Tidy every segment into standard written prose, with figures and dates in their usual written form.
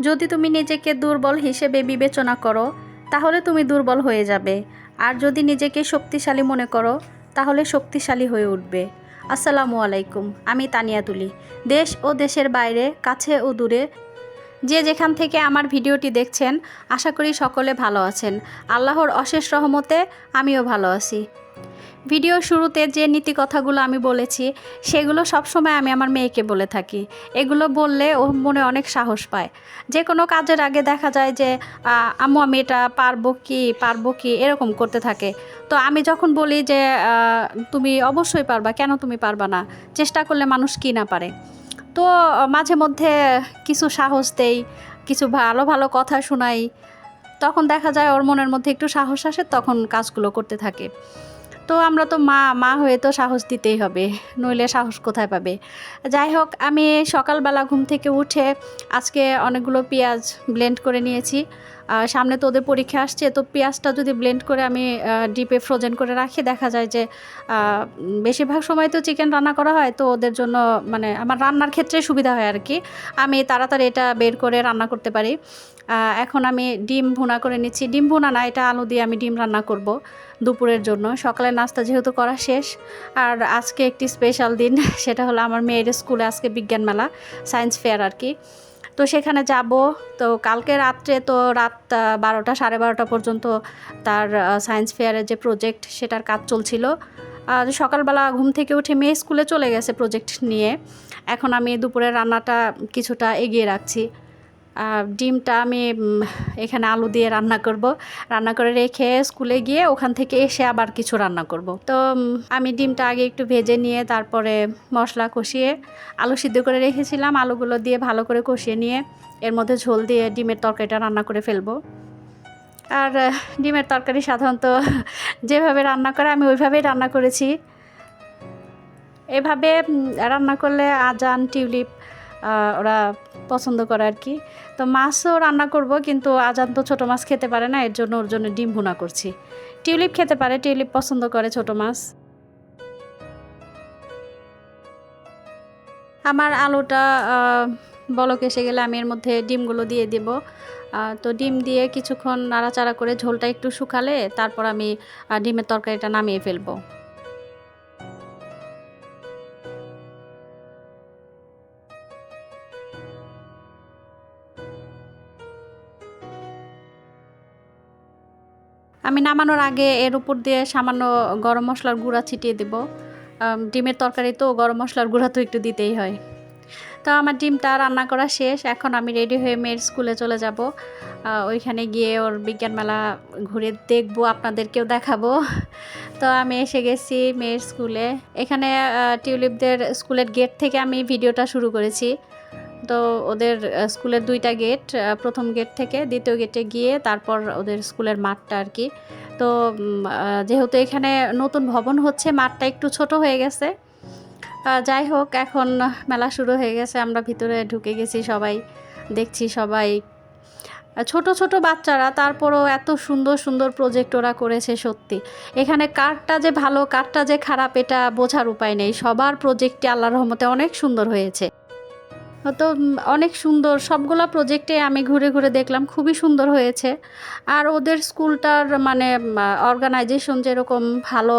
যদি তুমি নিজেকে দুর্বল হিসেবে বিবেচনা করো তাহলে তুমি দুর্বল হয়ে যাবে, আর যদি নিজেকে শক্তিশালী মনে করো তাহলে শক্তিশালী হয়ে উঠবে। আসসালামু আলাইকুম, আমি তানিয়া তুলি। দেশ ও দেশের বাইরে, কাছে ও দূরে যে যেখান থেকে আমার ভিডিওটি দেখছেন, আশা করি সকলে ভালো আছেন। আল্লাহর অশেষ রহমতে আমিও ভালো আছি। ভিডিও শুরুতে যে নীতি কথাগুলো আমি বলেছি সেগুলো সবসময় আমি আমার মেয়েকে বলে থাকি। এগুলো বললে ও মনে অনেক সাহস পায়। যে কোনো কাজের আগে দেখা যায় যে আম্মু আমি এটা পারবো কি এরকম করতে থাকে। তো আমি যখন বলি যে তুমি অবশ্যই পারবা, কেন তুমি পারবা না, চেষ্টা করলে মানুষ কি না পারে। তো মাঝে মধ্যে কিছু সাহস দেই, কিছু ভালো ভালো কথা শোনাই, তখন দেখা যায় ওর মনের মধ্যে একটু সাহস আসে, তখন কাজগুলো করতে থাকে। তো আমরা তো মা হয়ে তো সাহস দিতেই হবে, নইলে সাহস কোথায় পাবে। যাই হোক, আমি সকালবেলা ঘুম থেকে উঠে আজকে অনেকগুলো পেঁয়াজ ব্লেন্ড করে নিয়েছি। সামনে তো ওদের পরীক্ষা আসছে, তো পেঁয়াজটা যদি ব্লেন্ড করে আমি ডিপে ফ্রোজেন করে রাখি, দেখা যায় যে বেশিরভাগ সময় তো চিকেন রান্না করা হয়, তো ওদের জন্য মানে আমার রান্নার ক্ষেত্রে সুবিধা হয় আর কি। আমি তাড়াতাড়ি এটা বের করে রান্না করতে পারি। এখন আমি ডিম ভুনা করে নিচ্ছি। ডিম ভুনা না, এটা আলু দিয়ে আমি ডিম রান্না করব দুপুরের জন্য। সকালের নাস্তা যেহেতু করা শেষ, আর আজকে একটি স্পেশাল দিন, সেটা হলো আমার মেয়ের স্কুলে আজকে বিজ্ঞান মেলা, সায়েন্স ফেয়ার আর কি। তো সেখানে যাব। তো কালকে রাত্রে তো রাত 12টা 12:30 পর্যন্ত তার সায়েন্স ফেয়ারের যে প্রজেক্ট সেটার কাজ চলছিল। সকালবেলা ঘুম থেকে উঠে মেয়ে স্কুলে চলে গেছে প্রজেক্ট নিয়ে। এখন আমি দুপুরের রান্নাটা কিছুটা এগিয়ে রাখছি। ডিমটা আমি এখানে আলু দিয়ে রান্না করব, রান্না করে রেখে স্কুলে গিয়ে ওখান থেকে এসে আবার কিছু রান্না করব। তো আমি ডিমটা আগে একটু ভেজে নিয়ে তারপরে মশলা কষিয়ে আলু সিদ্ধ করে রেখেছিলাম, আলুগুলো দিয়ে ভালো করে কষিয়ে নিয়ে এর মধ্যে ঝোল দিয়ে ডিমের তরকারিটা রান্না করে ফেলবো। আর ডিমের তরকারি সাধারণত যেভাবে রান্না করে আমি ওইভাবেই রান্না করেছি। এভাবে রান্না করলে আজান টিউলিপ ওরা পছন্দ করে আর কি। তো মাছও রান্না করব, কিন্তু আজান তো ছোটো মাছ খেতে পারে না, এর জন্য ওর জন্য ডিম ভুনা করছি। টিউলিপ খেতে পারে, টিউলিপ পছন্দ করে ছোটো মাছ। আমার আলুটা বলক এসে গেলে আমি এর মধ্যে ডিমগুলো দিয়ে দেব। তো ডিম দিয়ে কিছুক্ষণ নাড়াচাড়া করে ঝোলটা একটু শুকালে তারপর আমি ডিমের তরকারিটা নামিয়ে ফেলবো। আমি নামানোর আগে এর উপর দিয়ে সামান্য গরম মশলার গুঁড়া ছিটিয়ে দেব। ডিমের তরকারি তো গরম মশলার গুঁড়া তো একটু দিতেই হয়। তো আমার ডিমটা রান্না করা শেষ, এখন আমি রেডি হয়ে মেয়ের স্কুলে চলে যাব। ওইখানে গিয়ে ওর বিজ্ঞান মেলা ঘুরে দেখবো, আপনাদেরকেও দেখাবো। তো আমি এসে গেছি মেয়ের স্কুলে। এখানে টিউলিপদের স্কুলের গেট থেকে আমি ভিডিওটা শুরু করেছি। তো ওদের স্কুলের 2টা গেট, প্রথম গেট থেকে দ্বিতীয় গেটে গিয়ে তারপর ওদের স্কুলের মাঠটা আর কি। তো যেহেতু এখানে নতুন ভবন হচ্ছে, মাঠটা একটু ছোট হয়ে গেছে। যাই হোক, এখন মেলা শুরু হয়ে গেছে, আমরা ভিতরে ঢুকে গেছি, সবাই দেখছি, সবাই ছোট ছোট বাচ্চারা, তারপরও এত সুন্দর সুন্দর প্রজেক্ট ওরা করেছে। সত্যি এখানে কারটা যে ভালো কারটা যে খারাপ এটা বোঝার উপায় নেই, সবার প্রজেক্টটি আল্লাহর রহমতে অনেক সুন্দর হয়েছে। তো অনেক সুন্দর সবগুলা প্রজেক্টে আমি ঘুরে ঘুরে দেখলাম, খুবই সুন্দর হয়েছে। আর ওদের স্কুলটার মানে অর্গানাইজেশন যেরকম ভালো,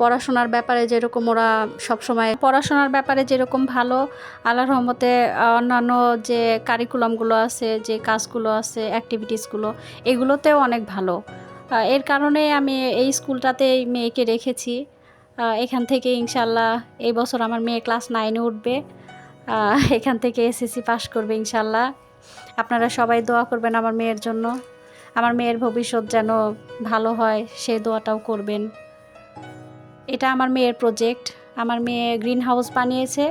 পড়াশোনার ব্যাপারে যেরকম ওরা সবসময় পড়াশোনার ব্যাপারে যেরকম ভালো, আল্লাহর রহমতে অন্যান্য যে কারিকুলামগুলো আছে, যে কাজগুলো আছে, অ্যাক্টিভিটিসগুলো, এগুলোতেও অনেক ভালো। এর কারণে আমি এই স্কুলটাতেই মেয়েকে রেখেছি। এখান থেকে ইনশাল্লাহ এই বছর আমার মেয়ে ক্লাস 9-এ উঠবে। এখান থেকে এসএসসি পাশ করবে ইনশাল্লাহ। আপনারা সবাই দোয়া করবেন আমার মেয়ের জন্য, আমার মেয়ের ভবিষ্যৎ যেন ভালো হয় সেই দোয়াটাও করবেন। এটা আমার মেয়ের প্রজেক্ট, আমার মেয়ে গ্রিন হাউস বানিয়েছে।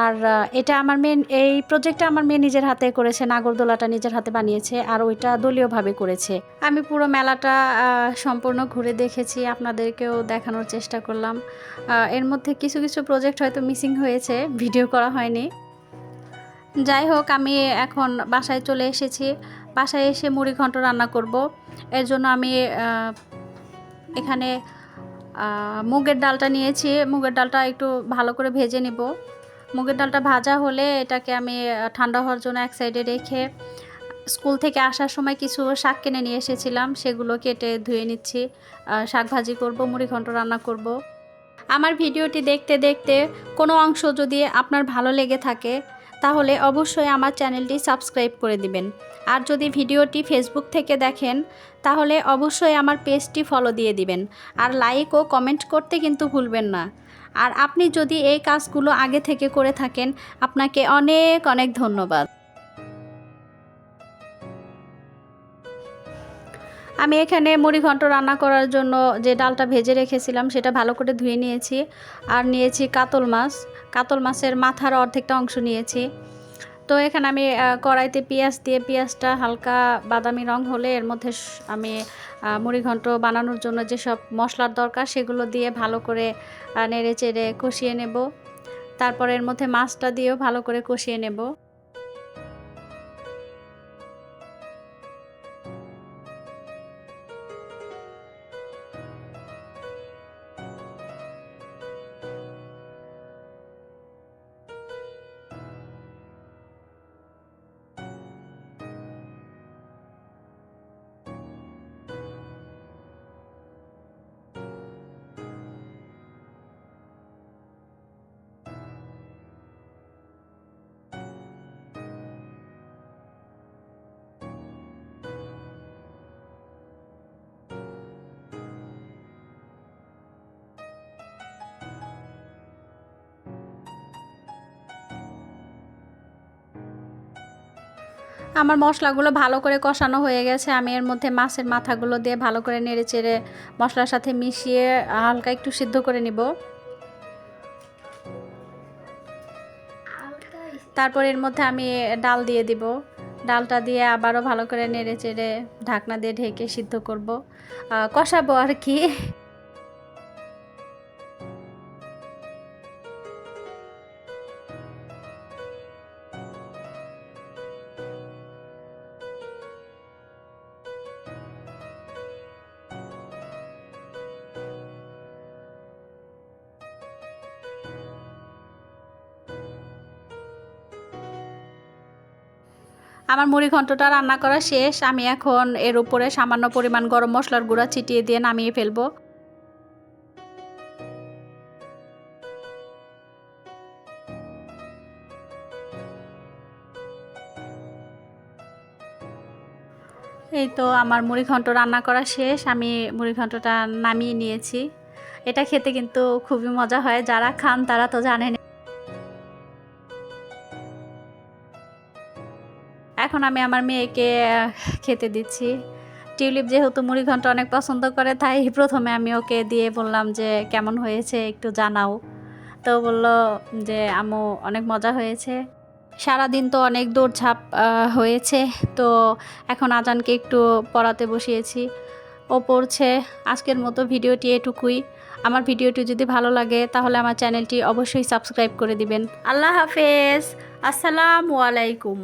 আর এটা আমার মেয়ে, এই প্রজেক্টটা আমার মেয়ে নিজের হাতে করেছে, নাগরদোলাটা নিজের হাতে বানিয়েছে, আর ওইটা দলীয়ভাবে করেছে। আমি পুরো মেলাটা সম্পূর্ণ ঘুরে দেখেছি, আপনাদেরকেও দেখানোর চেষ্টা করলাম। এর মধ্যে কিছু কিছু প্রজেক্ট হয়তো মিসিং হয়েছে, ভিডিও করা হয়নি। যাই হোক, আমি এখন বাসায় চলে এসেছি। বাসায় এসে মুড়ি ঘন্ট রান্না করব। এর জন্য আমি এখানে মুগের ডালটা নিয়েছি। মুগের ডালটা একটু ভালো করে ভেজে নিব। মুগের ডালটা ভাজা হলে এটাকে আমি ঠান্ডা হওয়ার জন্য এক সাইডে রেখে স্কুল থেকে আসার সময় কিছু শাক কিনে নিয়ে এসেছিলাম, সেগুলো কেটে ধুয়ে নিচ্ছি। শাক ভাজি করব, মুড়িঘণ্ট রান্না করব। আমার ভিডিওটি দেখতে দেখতে কোনো অংশ যদি আপনার ভালো লেগে থাকে তাহলে অবশ্যই আমার চ্যানেলটি সাবস্ক্রাইব করে দিবেন। আর যদি ভিডিওটি ফেসবুক থেকে দেখেন তাহলে অবশ্যই আমার পেজটি ফলো দিয়ে দিবেন। আর লাইক ও কমেন্ট করতে কিন্তু ভুলবেন না। আর আপনি যদি এই কাজগুলো আগে থেকে করে থাকেন আপনাকে অনেক অনেক ধন্যবাদ। আমি এখানে মুড়িঘণ্ট রান্না করার জন্য যে ডালটা ভেজে রেখেছিলাম সেটা ভালো করে ধুয়ে নিয়েছি। আর নিয়েছি কাতল মাছ, কাতল মাছের মাথার অর্ধেকটা অংশ নিয়েছি। তো এখানে আমি কড়াইতে পেঁয়াজ দিয়ে, পেঁয়াজটা হালকা বাদামি রং হলে এর মধ্যে আমি মুড়িঘণ্ট বানানোর জন্য যেসব মশলার দরকার সেগুলো দিয়ে ভালো করে নেড়ে চেড়ে কষিয়ে নেব। তারপর এর মধ্যে মাছটা দিয়েও ভালো করে কষিয়ে নেব। আমার মশলাগুলো ভালো করে কষানো হয়ে গেছে। আমি এর মধ্যে মাছের মাথাগুলো দিয়ে ভালো করে নেড়ে চেড়ে মশলার সাথে মিশিয়ে হালকা একটু সিদ্ধ করে নিব। তারপর এর মধ্যে আমি ডাল দিয়ে দিব। ডালটা দিয়ে আবারও ভালো করে নেড়ে চেড়ে ঢাকনা দিয়ে ঢেকে সিদ্ধ করব, কষাবো আর কি। আমার মুড়িঘণ্টটা রান্না করা শেষ। আমি এখন এর উপরে সামান্য পরিমাণ গরম মশলার গুঁড়া ছিটিয়ে দিয়ে নামিয়ে ফেলবো। এই তো আমার মুড়িঘণ্ট রান্না করা শেষ। আমি মুড়িঘণ্টটা নামিয়ে নিয়েছি। এটা খেতে কিন্তু খুবই মজা হয়, যারা খান তারা তো জানেন। এখন আমি আমার মেয়েকে খেতে দিচ্ছি। টিউলিপ যেহেতু মুড়িঘণ্ট অনেক পছন্দ করে তাই প্রথমে আমি ওকে দিয়ে বললাম যে কেমন হয়েছে একটু জানাও। তো বলল যে আম্মু অনেক মজা হয়েছে। সারাদিন তো অনেক দৌড়ঝাঁপ হয়েছে, তো এখন আজানকে একটু পড়াতে বসিয়েছি, ও পড়ছে। আজকের মতো ভিডিওটি এটুকুই। আমার ভিডিওটি যদি ভালো লাগে তাহলে আমার চ্যানেলটি অবশ্যই সাবস্ক্রাইব করে দিবেন। আল্লাহ হাফেজ, আসসালামু আলাইকুম।